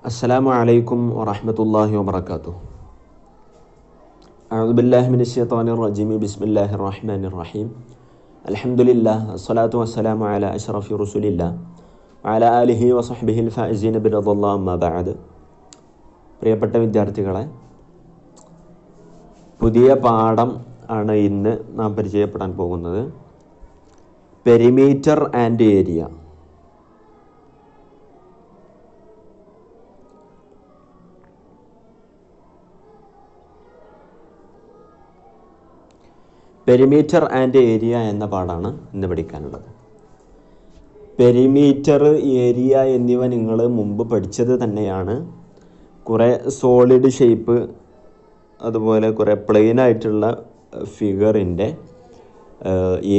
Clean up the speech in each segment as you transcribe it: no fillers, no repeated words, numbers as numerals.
അസ്സലാമു അലൈക്കും വറഹ്മത്തുള്ളാഹി വബറകാതുഹു. അഊദു ബില്ലാഹി മിനശ് ശൈത്വാനിർ റജീം. ബിസ്മില്ലാഹിർ റഹ്മാനിർ റഹീം. അൽഹംദുലില്ലാഹ് വസ്സലാത്തു വസ്സലാമു അലാ അശ്റഫി റസൂലില്ലാഹ് വഅലാ ആലിഹി വസഹ്ബിഹിൽ ഫായിസീന ബിറളില്ലാഹി അമ്മാ ബഅദ്. പ്രിയപ്പെട്ട വിദ്യാർത്ഥികളെ, പുതിയ പാഠം ആണ് ഇന്ന് നാം പരിചയപ്പെടാൻ പോകുന്നത്. Perimeter and area. Perimeter and area എന്ന പാഠമാണ് ഇന്ന് പഠിക്കാനുള്ളത്. പെരിമീറ്റർ, ഏരിയ എന്നിവ നിങ്ങൾ മുമ്പ് പഠിച്ചത് തന്നെയാണ്. കുറേ സോളിഡ് ഷേപ്പ്, അതുപോലെ കുറേ പ്ലെയിൻ ആയിട്ടുള്ള ഫിഗറിൻ്റെ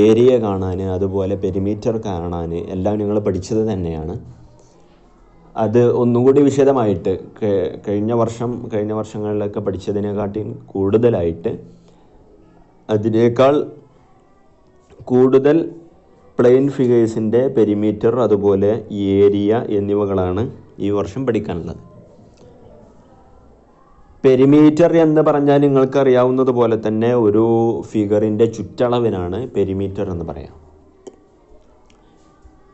ഏരിയ കാണാൻ, അതുപോലെ പെരിമീറ്റർ കാണാൻ എല്ലാം നിങ്ങൾ പഠിച്ചത് തന്നെയാണ്. അത് ഒന്നും കൂടി വിശദമായിട്ട് കഴിഞ്ഞ വർഷങ്ങളിലൊക്കെ പഠിച്ചതിനെക്കാട്ടി കൂടുതലായിട്ട്, അതിനേക്കാൾ കൂടുതൽ പ്ലെയിൻ ഫിഗേഴ്സിൻ്റെ പെരിമീറ്റർ, അതുപോലെ ഏരിയ എന്നിവകളാണ് ഈ വർഷം പഠിക്കാനുള്ളത്. പെരിമീറ്റർ എന്ന് പറഞ്ഞാൽ നിങ്ങൾക്കറിയാവുന്നത് പോലെ തന്നെ ഒരു ഫിഗറിൻ്റെ ചുറ്റളവിനാണ് പെരിമീറ്റർ എന്ന് പറയാം.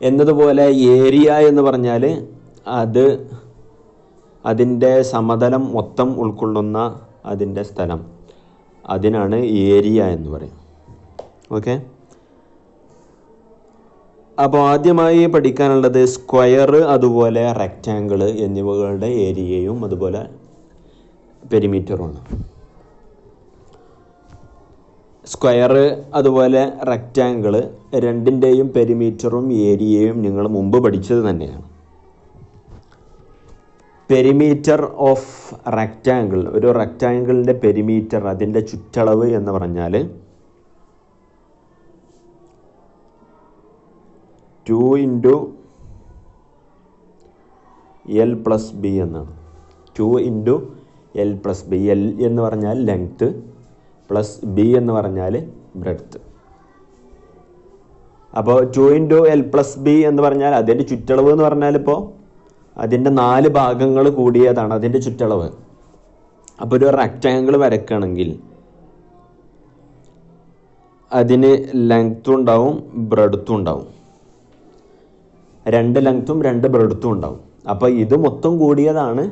എന്നതുപോലെ ഏരിയ എന്ന് പറഞ്ഞാൽ അതിൻ്റെ സമതലം മൊത്തം ഉൾക്കൊള്ളുന്ന അതിൻ്റെ സ്ഥലം, അതിനാണ് ഏരിയ എന്ന് പറയും. ഓക്കെ, അപ്പോൾ ആദ്യമായി പഠിക്കാനുള്ളത് സ്ക്വയർ, അതുപോലെ റെക്റ്റാങ്കിൾ എന്നിവകളുടെ ഏരിയയും അതുപോലെ പെരിമീറ്ററുമാണ്. സ്ക്വയർ അതുപോലെ റെക്റ്റാങ്കിൾ രണ്ടിൻ്റെയും പെരിമീറ്ററും ഏരിയയും നിങ്ങൾ മുമ്പ് പഠിച്ചത് തന്നെയാണ്. പെരിമീറ്റർ ഓഫ് റെക്റ്റാങ്കിൾ, ഒരു റെക്റ്റാങ്കിളിൻ്റെ പെരിമീറ്റർ, അതിൻ്റെ ചുറ്റളവ് എന്ന് പറഞ്ഞാൽ 2 × L+B എന്നാണ്. 2 × L+B. L എന്ന് പറഞ്ഞാൽ ലെങ്ത്ത്, പ്ലസ് B എന്ന് പറഞ്ഞാൽ ബ്രെഡ്ത്ത്. അപ്പോൾ 2 × L+B എന്ന് പറഞ്ഞാൽ അതിൻ്റെ ചുറ്റളവ് എന്ന് പറഞ്ഞാൽ ഇപ്പോൾ അതിൻ്റെ 4 ഭാഗങ്ങൾ കൂടിയതാണ് അതിൻ്റെ ചുറ്റളവ്. അപ്പോൾ ഒരു റെക്റ്റാങ്കിൾ വരയ്ക്കുകയാണെങ്കിൽ അതിന് ലെങ്ത്തും ഉണ്ടാവും, ബ്രെഡ്ത്തും ഉണ്ടാവും. 2 ലെങ്ത്തും 2 ബ്രെഡ്ത്തും ഉണ്ടാവും. അപ്പോൾ ഇത് മൊത്തം കൂടിയതാണ്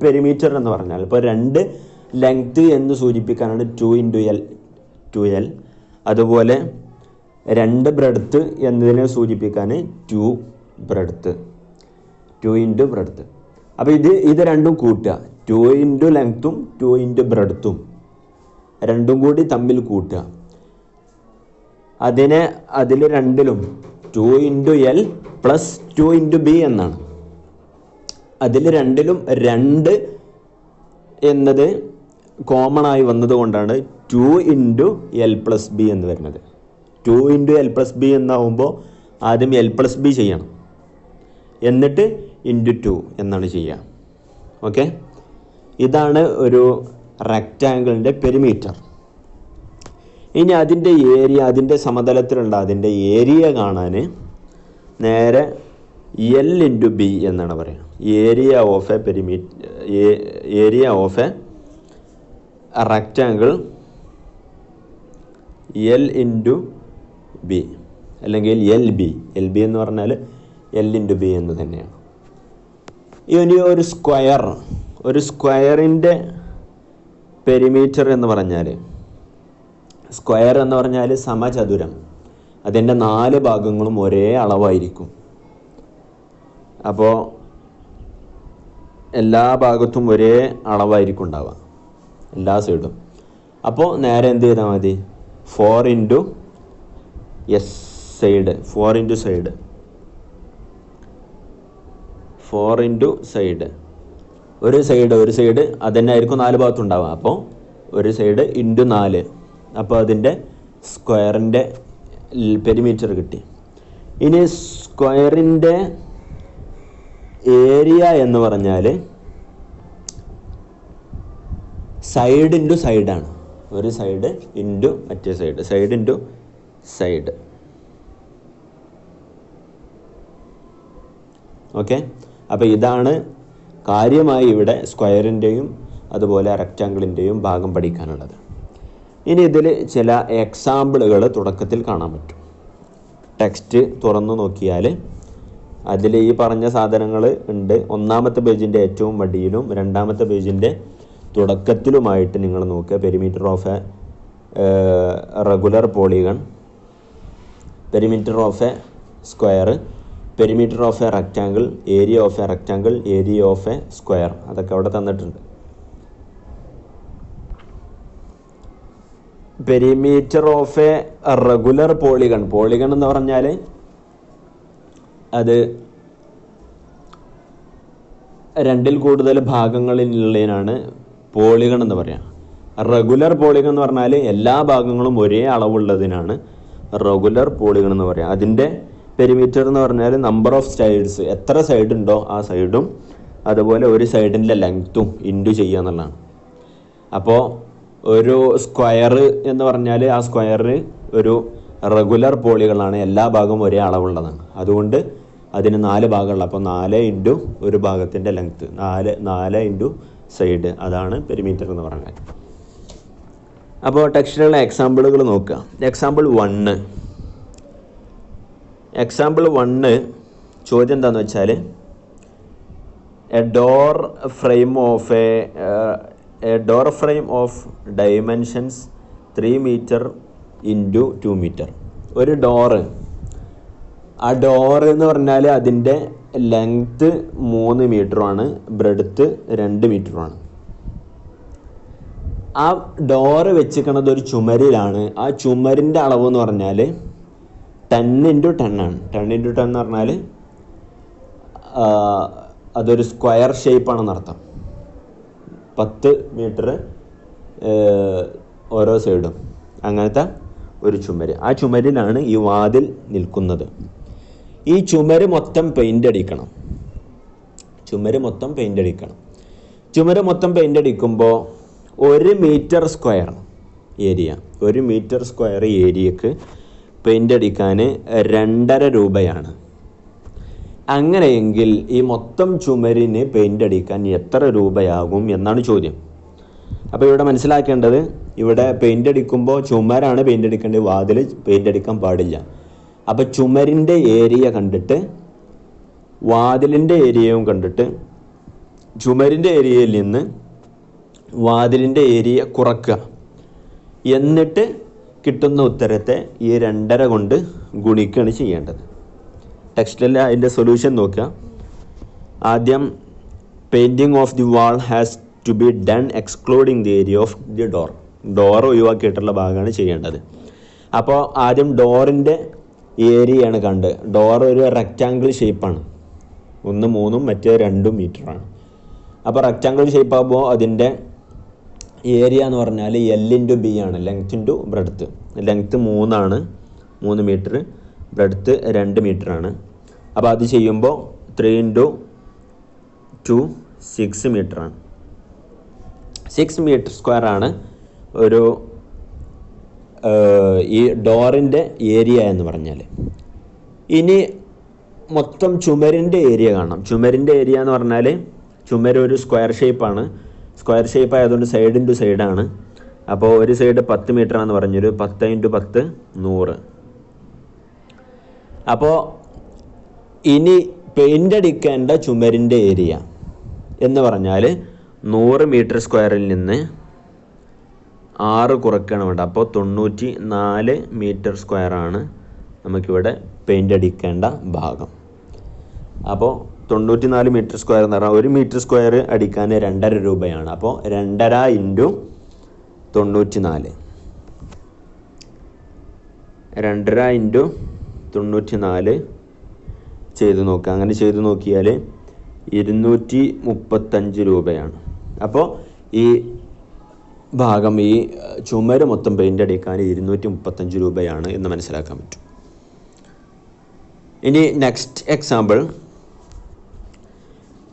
പെരിമീറ്റർ എന്ന് പറഞ്ഞാൽ. ഇപ്പോൾ 2 ലെങ്ത്ത് എന്ന് സൂചിപ്പിക്കാനാണ് 2 × L. അതുപോലെ 2 ബ്രെഡ്ത്ത് എന്നതിനെ സൂചിപ്പിക്കാൻ 2 ബ്രെഡ്ത്ത്. 2 × ബ്രെഡ്ത്ത്. അപ്പോൾ ഇത് രണ്ടും കൂട്ടുക. 2 × ലെങ്ത്തും 2 × ബ്രെഡ്ത്തും രണ്ടും കൂടി തമ്മിൽ കൂട്ടുക. അതിൽ രണ്ടിലും 2 × L + 2 × B എന്നാണ്. അതിൽ രണ്ടിലും 2 എന്നത് കോമൺ ആയി വന്നതുകൊണ്ടാണ് 2 × L+B എന്ന് വരുന്നത്. 2 × L+B എന്നാവുമ്പോൾ ആദ്യം L+B ചെയ്യണം, എന്നിട്ട് × 2 എന്നാണ് ചെയ്യുക. ഓക്കെ, ഇതാണ് ഒരു റെക്റ്റാങ്കിളിൻ്റെ പെരിമീറ്റർ. ഇനി അതിൻ്റെ ഏരിയ, അതിൻ്റെ സമതലത്തിലുള്ള അതിൻ്റെ ഏരിയ കാണാൻ നേരെ L × B എന്നാണ് പറയുക. Area of A rectangle L × B, അല്ലെങ്കിൽ LB. LB എന്ന് പറഞ്ഞാൽ L × B എന്ന് തന്നെയാണ്. ഇനി ഒരു സ്ക്വയറിൻ്റെ പെരിമീറ്റർ എന്ന് പറഞ്ഞാൽ, സ്ക്വയർ എന്ന് പറഞ്ഞാൽ സമചതുരം, അതിൻ്റെ 4 ഭാഗങ്ങളും ഒരേ അളവായിരിക്കും. അപ്പോൾ എല്ലാ ഭാഗത്തും ഒരേ അളവായിരിക്കും ഉണ്ടാവുക, എല്ലാ സൈഡും. അപ്പോൾ നേരെ എന്ത് ചെയ്താൽ മതി, 4 × സൈഡ്, 4 × സൈഡ്, 4 × സൈഡ്. ഒരു സൈഡ് അതന്നെ ആയിരിക്കും 4 ഭാഗത്തും ഉണ്ടാവുക. അപ്പോൾ ഒരു സൈഡ് × 4. അപ്പോൾ അതിൻ്റെ സ്ക്വയറിൻ്റെ പെരിമീറ്റർ കിട്ടി. ഇനി സ്ക്വയറിൻ്റെ ഏരിയ എന്ന് പറഞ്ഞാൽ സൈഡ് × സൈഡാണ്. ഒരു സൈഡ് × മറ്റേ സൈഡ്, സൈഡ് × സൈഡ്. ഓക്കെ, അപ്പോൾ ഇതാണ് കാര്യമായി ഇവിടെ സ്ക്വയറിൻ്റെയും അതുപോലെ റെക്റ്റാങ്കിളിൻ്റെയും ഭാഗം പഠിക്കാനുള്ളത്. ഇനി ഇതിൽ ചില എക്സാമ്പിളുകൾ തുടക്കത്തിൽ കാണാൻ പറ്റും. ടെക്സ്റ്റ് തുറന്നു നോക്കിയാൽ അതിൽ ഈ പറഞ്ഞ സാധനങ്ങൾ ഉണ്ട്. ഒന്നാമത്തെ പേജിൻ്റെ ഏറ്റവും അടിയിലും രണ്ടാമത്തെ പേജിൻ്റെ തുടക്കത്തിലുമായിട്ട് നിങ്ങൾ നോക്കുക. Perimeter of A regular polygon, perimeter of a square, perimeter of A rectangle, area of A rectangle, area of a square, അതൊക്കെ അവിടെ തന്നിട്ടുണ്ട്. Perimeter of A regular polygon, polygon എന്ന് പറഞ്ഞാൽ അത് രണ്ടിൽ കൂടുതൽ ഭാഗങ്ങളിലുള്ളതിനാണ് പോളിഗൺ എന്ന് പറയാം. റെഗുലർ പോളിഗൺ എന്ന് പറഞ്ഞാൽ എല്ലാ ഭാഗങ്ങളും ഒരേ അളവുള്ളതിനാണ് റെഗുലർ പോളിഗൺ എന്ന് പറയാം. അതിൻ്റെ പെരിമീറ്റർ എന്ന് പറഞ്ഞാൽ നമ്പർ ഓഫ് സൈഡ്സ്, എത്ര സൈഡ് ഉണ്ടോ ആ സൈഡും അതുപോലെ ഒരു സൈഡിൻ്റെ ലെങ്ത്തും ഇൻറ്റു ചെയ്യുക എന്നുള്ളതാണ്. അപ്പോൾ ഒരു സ്ക്വയർ എന്ന് പറഞ്ഞാൽ ആ സ്ക്വയറിന് ഒരു റെഗുലർ പോളികളാണ്, എല്ലാ ഭാഗവും ഒരേ അളവുള്ളതാണ്. അതുകൊണ്ട് അതിന് 4 ഭാഗമുള്ള, അപ്പോൾ 4 ഇൻറ്റു ഒരു ഭാഗത്തിൻ്റെ ലെങ്ത്ത്, 4 ഇൻറ്റു സൈഡ്, അതാണ് പെരിമീറ്റർ എന്ന് പറഞ്ഞാൽ. അപ്പോൾ ടെക്സ്റ്റിലുള്ള എക്സാമ്പിളുകൾ നോക്കുക. എക്സാമ്പിൾ 1 ചോദ്യം എന്താണെന്ന് വെച്ചാൽ a door frame of dimensions 3 metre into 2 metre. ഒരു ഡോറ്, ആ ഡോറ് എന്ന് പറഞ്ഞാൽ അതിൻ്റെ ലെങ്ത്ത് 3 മീറ്ററുമാണ്, ബ്രെഡ്ത്ത് 2 മീറ്ററുമാണ്. ആ ഡോറ് വെച്ചിരിക്കുന്നത് ഒരു ചുമരിലാണ്. ആ ചുമരിൻ്റെ അളവ് എന്ന് പറഞ്ഞാൽ 10 ഇൻറ്റു 10 ആണ്. 10 ഇൻറ്റു 10 എന്ന് പറഞ്ഞാൽ അതൊരു സ്ക്വയർ ഷേപ്പാണെന്നർത്ഥം. 10 മീറ്റർ ഓരോ സൈഡും, അങ്ങനത്തെ ഒരു ചുമര്. ആ ചുമരിലാണ് ഈ വാതിൽ നിൽക്കുന്നത്. ഈ ചുമര് മൊത്തം പെയിൻ്റ് അടിക്കണം. ചുമര് മൊത്തം പെയിൻ്റ് അടിക്കുമ്പോൾ 1 metre square area, 1 metre square ഏരിയക്ക് പെയിൻ്റ് അടിക്കാൻ 2.5 രൂപയാണ്. അങ്ങനെയെങ്കിൽ ഈ മൊത്തം ചുമരിന് പെയിൻ്റ് അടിക്കാൻ എത്ര രൂപയാകും എന്നാണ് ചോദ്യം. അപ്പോൾ ഇവിടെ മനസ്സിലാക്കേണ്ടത്, ഇവിടെ പെയിൻ്റ് അടിക്കുമ്പോൾ ചുമരാണ് പെയിൻ്റ് അടിക്കേണ്ടത്, വാതിൽ പെയിൻ്റ് അടിക്കാൻ പാടില്ല. അപ്പോൾ ചുമരിൻ്റെ ഏരിയ കണ്ടിട്ട് വാതിലിൻ്റെ ഏരിയയും കണ്ടിട്ട് ചുമരിൻ്റെ ഏരിയയിൽ നിന്ന് വാതിലിൻ്റെ ഏരിയ കുറക്കുക. എന്നിട്ട് കിട്ടുന്ന ഉത്തരത്തെ ഈ 2.5 കൊണ്ട് ഗുണിക്കുകയാണ് ചെയ്യേണ്ടത്. ടെക്സ്റ്റിൽ അതിൻ്റെ സൊല്യൂഷൻ നോക്കുക. ആദ്യം painting of the wall has to be done excluding the area of the door. Door ഒഴിവാക്കിയിട്ടുള്ള ഭാഗമാണ് ചെയ്യേണ്ടത്. അപ്പോൾ ആദ്യം ഡോറിൻ്റെ ഏരിയയാണ് കണ്ട്. ഡോർ ഒരു റെക്റ്റാങ്കിൾ ഷേപ്പാണ്, 1 3 മറ്റേ 2 മീറ്ററാണ്. അപ്പോൾ റെക്റ്റാങ്കിൾ ഷേപ്പ് ആകുമ്പോൾ അതിൻ്റെ ഏരിയ എന്ന് പറഞ്ഞാൽ L ഇൻറ്റു B ആണ്, ലെങ്ത് ഇൻറ്റു ബ്രെഡ്ത്ത്. ലെങ്ത്ത് 3 ആണ്, 3 മീറ്റർ, ബ്രെഡ്ത്ത് 2 മീറ്ററാണ്. അപ്പോൾ അത് ചെയ്യുമ്പോൾ 3 ഇൻറ്റു 2 6 മീറ്ററാണ്. 6 മീറ്റർ സ്ക്വയർ ആണ് ഒരു ഈ ഡോറിൻ്റെ ഏരിയ എന്ന് പറഞ്ഞാൽ. ഇനി മൊത്തം ചുമരിൻ്റെ ഏരിയ കാണാം. ചുമരിൻ്റെ ഏരിയ എന്ന് പറഞ്ഞാൽ ചുമര് ഒരു സ്ക്വയർ ഷേപ്പാണ്. സ്ക്വയർ ഷേപ്പ് ആയതുകൊണ്ട് സൈഡ് ഇൻറ്റു സൈഡാണ്. അപ്പോൾ ഒരു സൈഡ് 10 മീറ്ററാണെന്ന് പറഞ്ഞൊരു 10 ഇൻറ്റു 10 100. അപ്പോൾ ഇനി പെയിൻ്റ് അടിക്കേണ്ട ചുമരിൻ്റെ ഏരിയ എന്ന് പറഞ്ഞാൽ 100 മീറ്റർ സ്ക്വയറിൽ നിന്ന് 6 കുറയ്ക്കണം വേണ്ട. അപ്പോൾ 94 മീറ്റർ സ്ക്വയറാണ് നമുക്കിവിടെ പെയിൻ്റ് അടിക്കേണ്ട ഭാഗം. അപ്പോൾ 94 മീറ്റർ സ്ക്വയർ എന്ന് പറഞ്ഞാൽ 1 മീറ്റർ സ്ക്വയർ അടിക്കാൻ 2.5 രൂപയാണ്. അപ്പോൾ 2.5 ഇൻറ്റു 94, 2.5 ഇൻറ്റു 94 ചെയ്ത് നോക്കുക. അങ്ങനെ ചെയ്ത് നോക്കിയാൽ 235 രൂപയാണ്. അപ്പോൾ ഈ ഭാഗം, ഈ ചുമര് മൊത്തം പെയിൻ്റ് അടിക്കാൻ 235 രൂപയാണ് എന്ന് മനസ്സിലാക്കാൻ പറ്റും. ഇനി next example,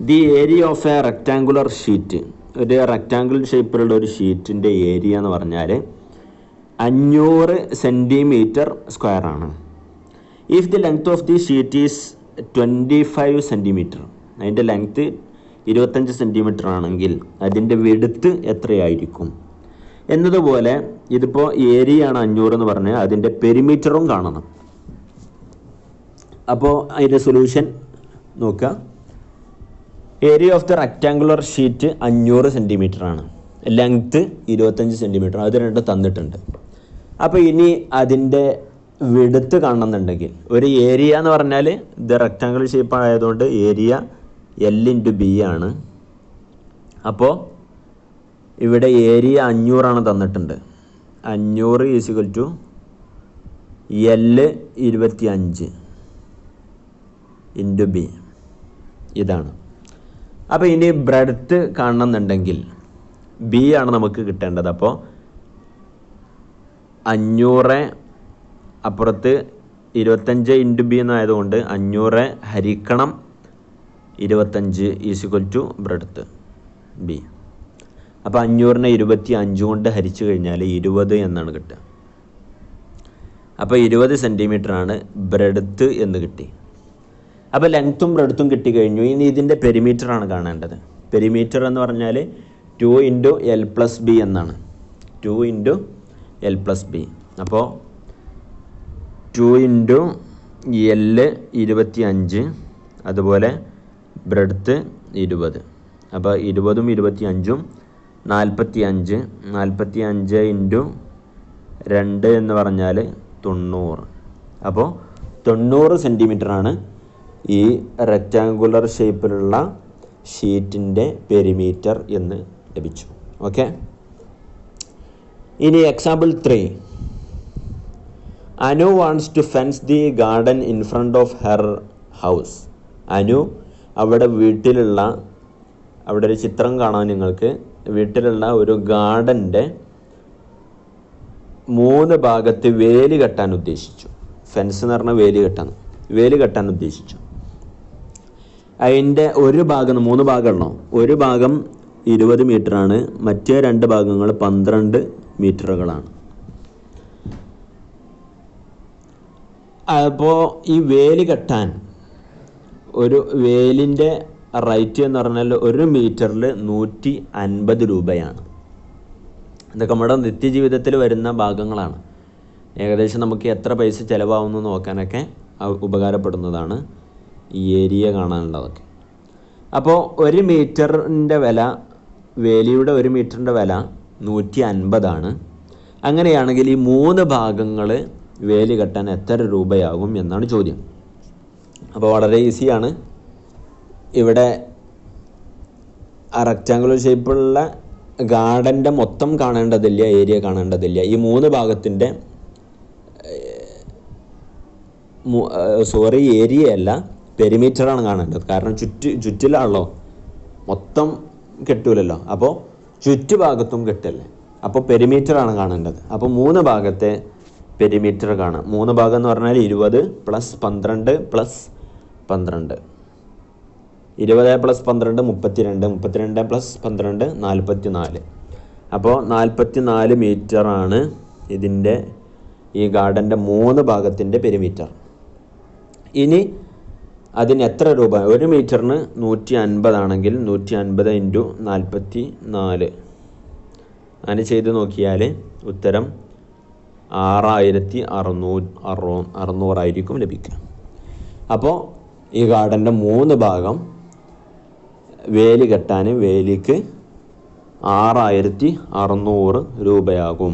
the area of A rectangular sheet. ഒരു റെക്റ്റാങ്കിൾ ഷേപ്പിലുള്ള ഒരു ഷീറ്റിൻ്റെ ഏരിയ എന്ന് പറഞ്ഞാൽ 500 സെൻറ്റിമീറ്റർ സ്ക്വയർ ആണ്. If the length of the sheet is 25 centimetre, അതിൻ്റെ ലെങ്ത്ത് 25 സെൻറ്റിമീറ്റർ ആണെങ്കിൽ അതിൻ്റെ വിഡ്ത്ത് എത്രയായിരിക്കും എന്നതുപോലെ ഇതിപ്പോൾ ഏരിയ ആണ് 500 എന്ന് പറഞ്ഞാൽ അതിൻ്റെ പെരിമീറ്ററും കാണണം. അപ്പോൾ അതിൻ്റെ സൊല്യൂഷൻ നോക്കുക. Area of the rectangular sheet 500 centimetre ആണ്, ലെങ്ത്ത് 25 സെൻറ്റിമീറ്റർ, അത് രണ്ട് തന്നിട്ടുണ്ട്. അപ്പോൾ ഇനി അതിൻ്റെ വിഡ്ത്ത് കാണണമെന്നുണ്ടെങ്കിൽ ഒരു ഏരിയ എന്ന് പറഞ്ഞാൽ ഇത് റെക്റ്റാങ്കുലർ ഷേപ്പ് ആയതുകൊണ്ട് ഏരിയ L/B ആണ്. അപ്പോൾ ഇവിടെ ഏരിയ 500 തന്നിട്ടുണ്ട്. 500 = L/25 × B ഇതാണ്. അപ്പോൾ ഇനി ബ്രെഡ്ത്ത് കാണണമെന്നുണ്ടെങ്കിൽ B ആണ് നമുക്ക് കിട്ടേണ്ടത്. അപ്പോൾ 500 അപ്പുറത്ത് 25 × B എന്നായതുകൊണ്ട് 500 ഹരിക്കണം 25 = ബ്രെഡ്ത്ത് B. അപ്പോൾ 500നെ 25 കൊണ്ട് ഹരിച്ചു കഴിഞ്ഞാൽ 20 എന്നാണ് കിട്ടുക. അപ്പോൾ 20 സെൻറ്റിമീറ്റർ ആണ് ബ്രെഡ്ത്ത് എന്ന് കിട്ടി. അപ്പോൾ ലെങ്ത്തും ബ്രെഡ്ത്തും കിട്ടിക്കഴിഞ്ഞു. ഇനി ഇതിൻ്റെ പെരിമീറ്റർ ആണ് കാണേണ്ടത്. പെരിമീറ്റർ എന്ന് പറഞ്ഞാൽ 2 × L+B എന്നാണ്. 2 × L+B. അപ്പോൾ 2 × L 25, അതുപോലെ ബ്രെഡ്ത്ത് 20. അപ്പോൾ 20ഉം 25ഉം 45. 45 × 2 എന്ന് പറഞ്ഞാൽ 90. അപ്പോൾ 90 സെൻറ്റിമീറ്റർ ആണ് ഈ റെക്റ്റാങ്കുലർ ഷേപ്പിലുള്ള ഷീറ്റിൻ്റെ പെരിമീറ്റർ എന്ന് ലഭിച്ചു. ഓക്കെ. ഇനി example 3. Anu wants to fence the garden in front of her house. Anu അവിടെ ഒരു ചിത്രം കാണാൻ നിങ്ങൾക്ക്, വീട്ടിലുള്ള ഒരു ഗാർഡൻ്റെ 3 ഭാഗത്ത് വേലി കെട്ടാൻ ഉദ്ദേശിച്ചു. ഫെൻസ് എന്ന് പറഞ്ഞാൽ വേലി കെട്ടാൻ ഉദ്ദേശിച്ചു. അതിൻ്റെ ഒരു ഭാഗം, 3 ഭാഗമുള്ളോ, ഒരു ഭാഗം 20 മീറ്ററാണ്, മറ്റേ 2 ഭാഗങ്ങൾ 12 മീറ്ററുകളാണ്. അപ്പോൾ ഈ വേലി കെട്ടാൻ ഒരു വേലിൻ്റെ റേറ്റ് എന്ന് പറഞ്ഞാൽ 1 മീറ്ററിൽ 150 രൂപയാണ്. ഇതൊക്കെ നമ്മുടെ നിത്യജീവിതത്തിൽ വരുന്ന ഭാഗങ്ങളാണ്. ഏകദേശം നമുക്ക് എത്ര പൈസ ചിലവാകുന്നു നോക്കാനൊക്കെ ഉപകാരപ്പെടുന്നതാണ് ഈ ഏരിയ കാണാനുള്ളതൊക്കെ. അപ്പോൾ 1 മീറ്ററിൻ്റെ വില, വേലിയുടെ 1 മീറ്ററിൻ്റെ വില 150 അങ്ങനെയാണെങ്കിൽ ഈ 3 ഭാഗങ്ങൾ വേലി കെട്ടാൻ എത്ര രൂപയാകും എന്നാണ് ചോദ്യം. അപ്പോൾ വളരെ ഈസിയാണ്. ഇവിടെ റെക്റ്റാങ്കുലർ ഷേപ്പുള്ള ഗാർഡൻ്റെ മൊത്തം കാണേണ്ടതില്ല, ഏരിയ കാണേണ്ടതില്ല. ഈ 3 ഭാഗത്തിൻ്റെ ഏരിയ അല്ല, പെരിമീറ്ററാണ് കാണേണ്ടത്. കാരണം ചുറ്റിലാണല്ലോ, മൊത്തം കെട്ടൂലല്ലോ. അപ്പോൾ ചുറ്റുഭാഗത്തും കെട്ടല്ലേ, അപ്പോൾ പെരിമീറ്ററാണ് കാണേണ്ടത്. അപ്പോൾ 3 ഭാഗത്തെ പെരിമീറ്റർ കാണാം. 3 ഭാഗം എന്ന് പറഞ്ഞാൽ 20 + 12 + 12. 20 + 12 32, 32 + 12 44. അപ്പോൾ 44 മീറ്ററാണ് ഇതിൻ്റെ ഈ ഗാർഡൻ്റെ 3 ഭാഗത്തിൻ്റെ പെരിമീറ്റർ. ഇനി അതിന് എത്ര രൂപ? 1 മീറ്ററിന് 150 ആണെങ്കിൽ 150 × 44 അങ്ങനെ ചെയ്ത് നോക്കിയാൽ ഉത്തരം 6600 ആയിരിക്കും ലഭിക്കുക. അപ്പോൾ ഈ ഗാർഡൻ്റെ 3 ഭാഗം വേലി കെട്ടാൻ വേലിക്ക് 6600 രൂപയാകും.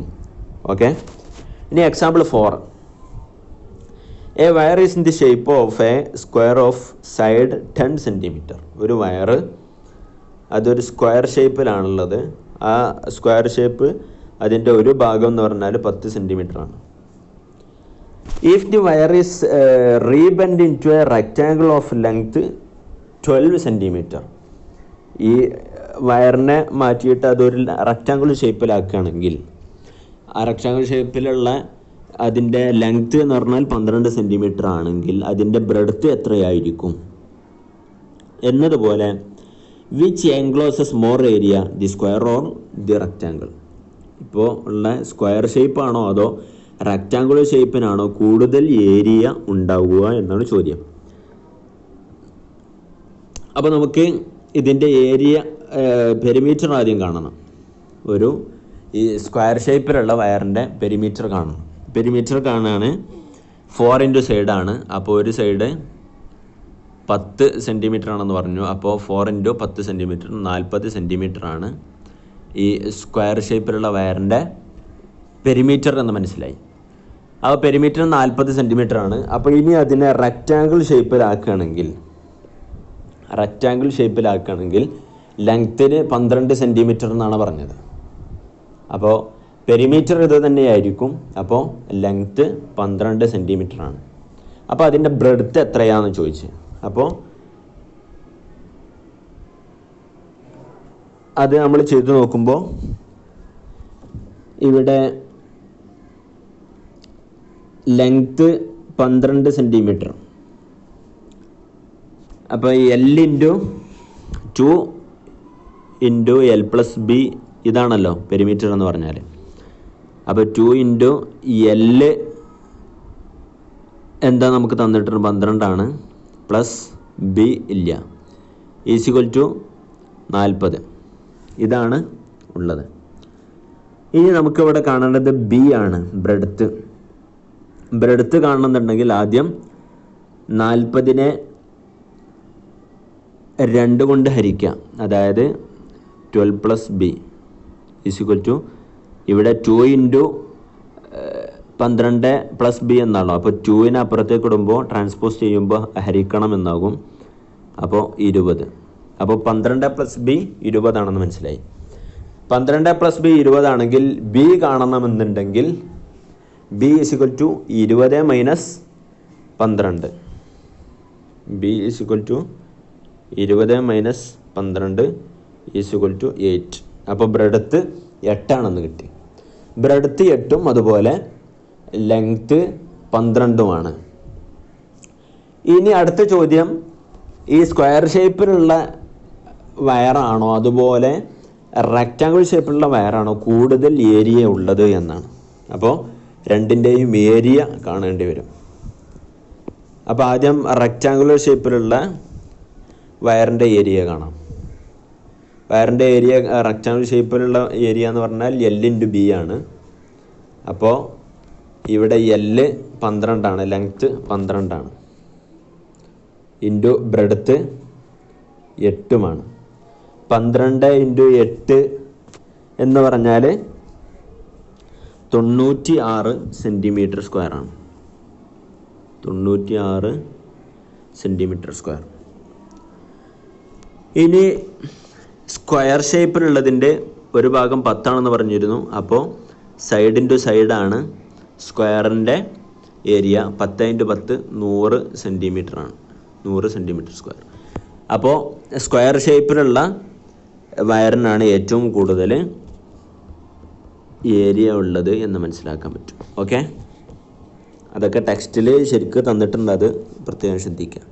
ഓക്കെ. ഇനി example 4. A wire is in the shape of a square of side 10 centimetre. ഒരു വയർ അതൊരു സ്ക്വയർ ഷേപ്പിലാണുള്ളത്. ആ സ്ക്വയർ ഷേപ്പ് അതിൻ്റെ ഒരു ഭാഗം എന്ന് പറഞ്ഞാൽ 10 സെൻറ്റിമീറ്റർ ആണ്. If the wire is rebend into a rectangle of length 12 centimetre. ഈ വയറിനെ മാറ്റിയിട്ട് അതൊരു റെക്റ്റാങ്കിൾ ഷേപ്പിലാക്കുകയാണെങ്കിൽ ആ റെക്റ്റാങ്കിൾ ഷേപ്പിലുള്ള അതിൻ്റെ ലെങ്ത്ത് എന്ന് പറഞ്ഞാൽ 12 സെൻറ്റിമീറ്റർ ആണെങ്കിൽ അതിൻ്റെ ബ്രെഡ്ത്ത് എത്രയായിരിക്കും എന്നതുപോലെ which encloses more area, the square or the rectangle. ഇപ്പോൾ ഉള്ള സ്ക്വയർ ഷേപ്പാണോ അതോ റെക്റ്റാങ്കുലർ ഷേപ്പിനാണോ കൂടുതൽ ഏരിയ ഉണ്ടാവുക എന്നാണ് ചോദ്യം. അപ്പോൾ നമുക്ക് ഇതിൻ്റെ ഏരിയ പെരിമീറ്റർ ആദ്യം കാണണം. ഈ സ്ക്വയർ ഷേപ്പിലുള്ള വയറിൻ്റെ പെരിമീറ്റർ കാണണം. പെരിമീറ്റർ കാണുകയാണ് 4 ഇൻറ്റു സൈഡാണ്. അപ്പോൾ ഒരു സൈഡ് 10 സെൻറ്റിമീറ്റർ ആണെന്ന് പറഞ്ഞു. അപ്പോൾ 4 ഇൻറ്റു 10 സെൻറ്റിമീറ്റർ 40 സെൻറ്റിമീറ്റർ ആണ് ഈ സ്ക്വയർ ഷേപ്പിലുള്ള വയറിൻ്റെ പെരിമീറ്റർ എന്ന് മനസ്സിലായി. അപ്പോൾ പെരിമീറ്റർ 40 സെൻറ്റിമീറ്റർ ആണ്. അപ്പോൾ ഇനി അതിനെ റെക്റ്റാങ്കിൾ ഷേപ്പിലാക്കുകയാണെങ്കിൽ ലെങ്ത്തിന് 12 സെൻറ്റിമീറ്റർ എന്നാണ് പറഞ്ഞത്. അപ്പോൾ പെരിമീറ്റർ ഇത് തന്നെയായിരിക്കും. അപ്പോൾ ലെങ്ത്ത് 12 സെൻറ്റിമീറ്റർ ആണ്. അപ്പോൾ അതിൻ്റെ ബ്രെഡ്ത്ത് എത്രയാണെന്ന് ചോദിച്ചു. അപ്പോൾ അത് നമ്മൾ ചെയ്തു നോക്കുമ്പോൾ ഇവിടെ ലെങ്ത്ത് 12 സെൻറ്റിമീറ്റർ. അപ്പോൾ L ഇൻറ്റു 2 ഇൻറ്റു L+B ഇതാണല്ലോ പെരിമീറ്റർ എന്ന് പറഞ്ഞാൽ. അപ്പോൾ 2 ഇൻറ്റു L എന്താ നമുക്ക് തന്നിട്ടുണ്ട് 12 ആണ്, പ്ലസ് B ഇല്ല, ഈക്വൽ ടു 40. ഇതാണ് ഉള്ളത്. ഇനി നമുക്കിവിടെ കാണേണ്ടത് B ആണ്, ബ്രെഡ്ത്ത് കാണണമെന്നുണ്ടെങ്കിൽ ആദ്യം 40നെ 2 കൊണ്ട് ഹരിക്കാം. അതായത് 12 + B ഈക്വൽ ടു ഇവിടെ 2 ഇൻറ്റു 12 + B എന്നാണോ. അപ്പോൾ 2നെ അപ്പുറത്തേക്ക് ഇടുമ്പോൾ ട്രാൻസ്പോസ് ചെയ്യുമ്പോൾ ഹരിക്കണം എന്നാകും. അപ്പോൾ 20. അപ്പോൾ 12 + B 20 ആണെന്ന് മനസ്സിലായി. 12 + B 20 ആണെങ്കിൽ B കാണണമെന്നുണ്ടെങ്കിൽ B equal to 20 - 12. B equal to 20 - 12 equal to 8. അപ്പോൾ ബ്രെഡ്ത്ത് 8 ആണെന്ന് കിട്ടി. ബ്രെഡ്ത്ത് 8ഉം അതുപോലെ ലെങ്ത്ത് 12ഉമാണ്. ഇനി അടുത്ത ചോദ്യം, ഈ സ്ക്വയർ ഷേപ്പിലുള്ള വയറാണോ അതുപോലെ റെക്റ്റാങ്കിൾ ഷേപ്പിലുള്ള വയറാണോ കൂടുതൽ ഏരിയ ഉള്ളത് എന്നാണ്. അപ്പോൾ രണ്ടിൻ്റെയും ഏരിയ കാണേണ്ടി വരും. അപ്പോൾ ആദ്യം റെക്റ്റാങ്കുലർ ഷേപ്പിലുള്ള വയറിൻ്റെ ഏരിയ കാണാം. വയറിൻ്റെ ഏരിയ റെക്റ്റാങ്കിൾ ഷേപ്പിലുള്ള ഏരിയ എന്ന് പറഞ്ഞാൽ L ഇൻറ്റു B ആണ്. അപ്പോൾ ഇവിടെ L 12 ആണ്, ലെങ്ത്ത് 12 ആണ്, ഇൻറ്റു ബ്രെഡ്ത്ത് 8ഉമാണ്. 12 ഇൻറ്റു 8 എന്ന് പറഞ്ഞാൽ 96 സെൻറ്റിമീറ്റർ സ്ക്വയർ ആണ്. 96 സെൻറ്റിമീറ്റർ സ്ക്വയർ. ഇനി സ്ക്വയർ ഷേപ്പിലുള്ളതിൻ്റെ ഒരു ഭാഗം 10 ആണെന്ന് പറഞ്ഞിരുന്നു. അപ്പോൾ സൈഡ് ഇൻറ്റു സൈഡാണ് സ്ക്വയറിൻ്റെ ഏരിയ. 10 ഇൻറ്റു 10 100 സെൻറ്റിമീറ്റർ ആണ്, 100 സെൻറ്റിമീറ്റർ സ്ക്വയർ. അപ്പോൾ സ്ക്വയർ ഷേപ്പിലുള്ള വയറിനാണ് ഏറ്റവും കൂടുതൽ ഏരിയ ഉള്ളത് എന്ന് മനസ്സിലാക്കാൻ പറ്റും. ഓക്കെ, അതൊക്കെ ടെക്സ്റ്റിൽ ശരിക്കും തന്നിട്ടുണ്ട്, അത് പ്രത്യേകം ശ്രദ്ധിക്കുക.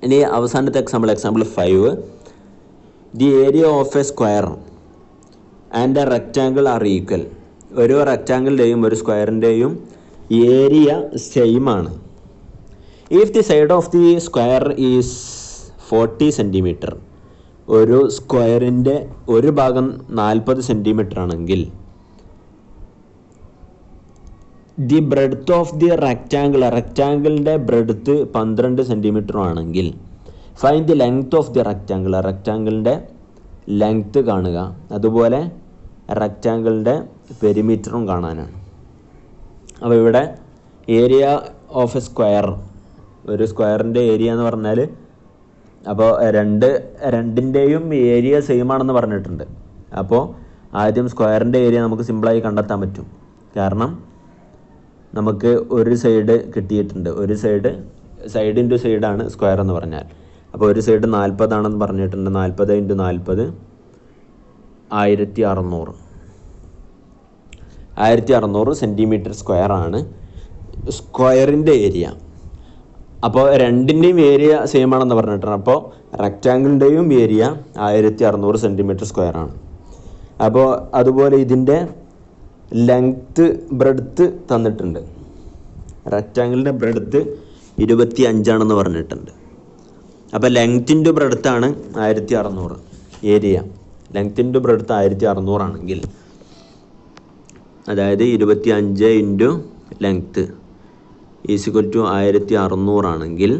ഇനി അവസാനത്തെ example 5. The area of a square and a rectangle are equal. ഒരു റെക്റ്റാങ്കിളിൻ്റെയും ഒരു സ്ക്വയറിൻ്റെയും ഏരിയ സെയിം ആണ്. If the side of the square is 40 centimetre. ഒരു സ്ക്വയറിൻ്റെ ഒരു ഭാഗം 40 സെൻറ്റിമീറ്റർ ആണെങ്കിൽ ദി ബ്രെഡ്ത്ത് ഓഫ് ദി റെക്റ്റാങ്കിളിൻ്റെ ബ്രെഡ്ത്ത് 12 സെൻറ്റിമീറ്റർ ആണെങ്കിൽ find the length of the റെക്റ്റാങ്കിളിൻ്റെ ലെങ്ത്ത് കാണുക. അതുപോലെ റെക്റ്റാങ്കിളിൻ്റെ പെരിമീറ്ററും കാണാനാണ്. അപ്പോൾ ഇവിടെ ഏരിയ ഓഫ് എ സ്ക്വയർ, ഒരു സ്ക്വയറിൻ്റെ ഏരിയ എന്ന് പറഞ്ഞാൽ അപ്പോൾ രണ്ടിൻ്റെയും ഏരിയ സെയിം ആണെന്ന് പറഞ്ഞിട്ടുണ്ട്. അപ്പോൾ ആദ്യം സ്ക്വയറിൻ്റെ ഏരിയ നമുക്ക് സിമ്പിളായി കണ്ടെത്താൻ പറ്റും. കാരണം നമുക്ക് ഒരു സൈഡ് കിട്ടിയിട്ടുണ്ട്. ഒരു സൈഡ് ഇൻറ്റു സൈഡാണ് സ്ക്വയർ എന്ന് പറഞ്ഞാൽ. അപ്പോൾ ഒരു സൈഡ് 40 ആണെന്ന് പറഞ്ഞിട്ടുണ്ട്. 40 ഇൻറ്റു 40 1600 സെൻറ്റിമീറ്റർ സ്ക്വയർ ആണ് സ്ക്വയറിൻ്റെ ഏരിയ. അപ്പോൾ രണ്ടിൻ്റെയും ഏരിയ സെയിം ആണെന്ന് പറഞ്ഞിട്ടുണ്ട്. അപ്പോൾ റെക്റ്റാങ്കിളിൻ്റെയും ഏരിയ 1600 സെൻറ്റിമീറ്റർ സ്ക്വയർ ആണ്. അപ്പോൾ അതുപോലെ ഇതിൻ്റെ ബ്രെഡ്ത്ത് തന്നിട്ടുണ്ട്. റെക്റ്റാങ്കിളിൻ്റെ ബ്രെഡ്ത്ത് 25 ആണെന്ന് പറഞ്ഞിട്ടുണ്ട്. അപ്പോൾ ലെങ്ത് ഇൻറ്റു ബ്രെഡ്ത്താണ് 1600 ഏരിയ. ലെങ്ത് ഇൻറ്റു ബ്രെഡ്ത്ത് 1600 ആണെങ്കിൽ, അതായത് 25 ഇൻറ്റു ലെങ്ത്ത് ഈക്വൽ ടു 1600 ആണെങ്കിൽ,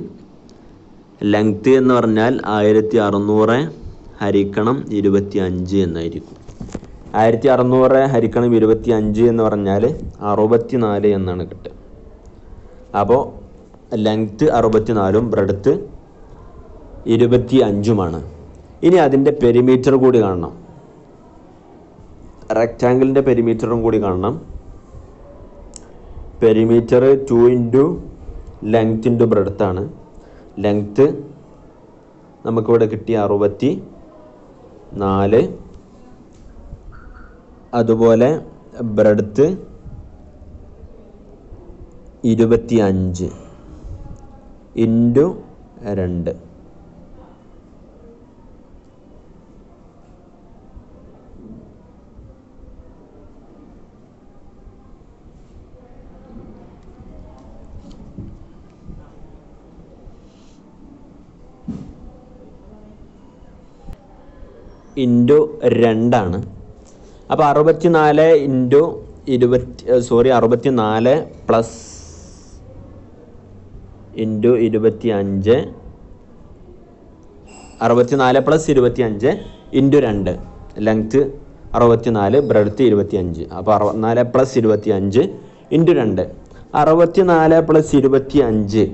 ലെങ്ത്ത് എന്ന് പറഞ്ഞാൽ 1600 ഹരിക്കണം 25 എന്നായിരിക്കും. 1600 ഹരിക്കണം 25 എന്ന് പറഞ്ഞാൽ 64 എന്നാണ് കിട്ടുക. അപ്പോൾ ലെങ്ത്ത് 64ഉം ബ്രെഡ്ത്ത് 25ഉമാണ്. ഇനി അതിൻ്റെ പെരിമീറ്റർ കൂടി കാണണം. റെക്റ്റാങ്കിളിൻ്റെ പെരിമീറ്ററും കൂടി കാണണം. പെരിമീറ്റർ 2 ഇൻറ്റു ലെങ്ത് ഇൻറ്റു ബ്രെഡ്ത്താണ്. ലെങ്ത്ത് നമുക്കിവിടെ കിട്ടിയ 64, അതുപോലെ ബ്രെഡ്ത്ത് 25 ഇൻറ്റു 2. ഇൻറ്റു 2 അപ്പോൾ 64 into 64 plus into 25, 64 plus 25 into 2. Length 64, breadth 25. അപ്പോൾ 64 പ്ലസ് 25 ഇൻറ്റു 2. 64 പ്ലസ് 25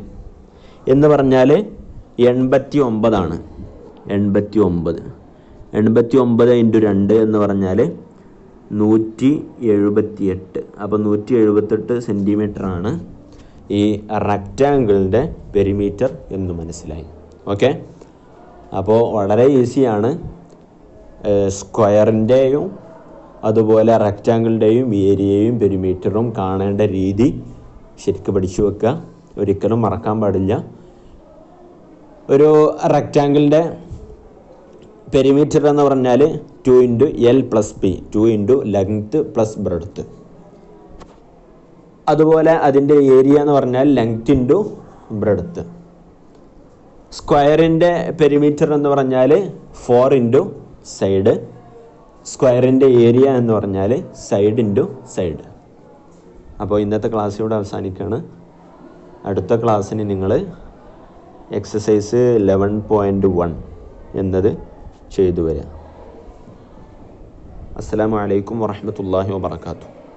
എന്ന് പറഞ്ഞാൽ 89 ആണ്. 89 ഇൻറ്റു 2 എന്ന് പറഞ്ഞാൽ 178. അപ്പോൾ 178 സെൻറ്റിമീറ്ററാണ് ഈ റെക്റ്റാങ്കിളിൻ്റെ പെരിമീറ്റർ എന്ന് മനസ്സിലായി. ഓക്കെ, അപ്പോൾ വളരെ ഈസിയാണ്. സ്ക്വയറിൻ്റെയും അതുപോലെ റെക്റ്റാങ്കിളിൻ്റെയും ഏരിയയും പെരിമീറ്ററും കാണേണ്ട രീതി ശരിക്കും പഠിച്ചു വെക്കുക. ഒരിക്കലും മറക്കാൻ പാടില്ല. ഒരു റെക്റ്റാങ്കിളിൻ്റെ പെരിമീറ്റർ എന്ന് പറഞ്ഞാൽ 2 into L plus P, 2 into length plus breadth. അതുപോലെ അതിൻ്റെ ഏരിയ എന്ന് പറഞ്ഞാൽ ലെങ്ത്ത് ഇൻറ്റു ബ്രെഡ്ത്ത്. സ്ക്വയറിൻ്റെ പെരിമീറ്റർ എന്ന് പറഞ്ഞാൽ 4 ഇൻറ്റു സൈഡ്. സ്ക്വയറിൻ്റെ ഏരിയ എന്ന് പറഞ്ഞാൽ സൈഡ് ഇൻറ്റു സൈഡ്. അപ്പോൾ ഇന്നത്തെ ക്ലാസ് ഇവിടെ അവസാനിക്കുകയാണ്. അടുത്ത ക്ലാസ്സിന് നിങ്ങൾ എക്സസൈസ് 11.1 എന്നത് ചെയ്തു വരിക. അസ്സലാമു അലൈക്കും വറഹ്മത്തുള്ളാഹി വബറകാതുഹു.